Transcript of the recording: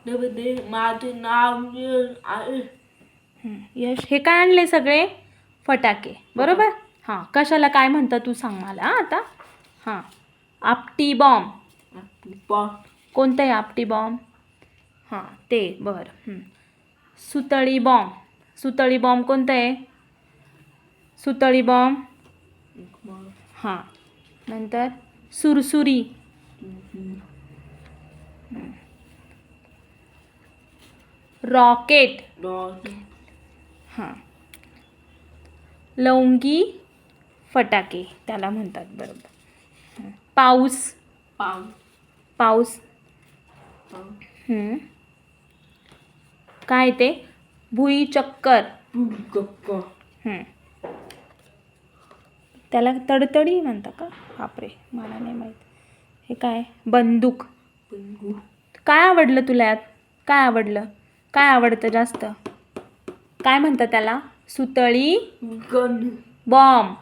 माझं नाव आहे. यश, हे काय आणले सगळे? फटाके, बरोबर. हां, कशाला काय म्हणता तू सांग मला. आता हां, आपटी बॉम्ब. कोणतं आहे आपटी बॉम्ब? हां, ते बरं. सुतळी बॉम्ब. सुतळी बॉम्ब कोणतं आहे? सुतळी बॉम्ब. हां, नंतर सुरसुरी. रॉकेट. हां, लवंगी फटाके त्याला म्हणतात, बरोबर. पाऊस. पाऊस. काय ते? भुईचक्कर. त्याला तडतडी म्हणतात का? बापरे, मला नाही माहीत. हे काय? बंदूक. काय आवडलं तुला यात? काय आवडलं? काय आवडतं जास्त? काय म्हणतात त्याला? सुतळी बॉम्ब.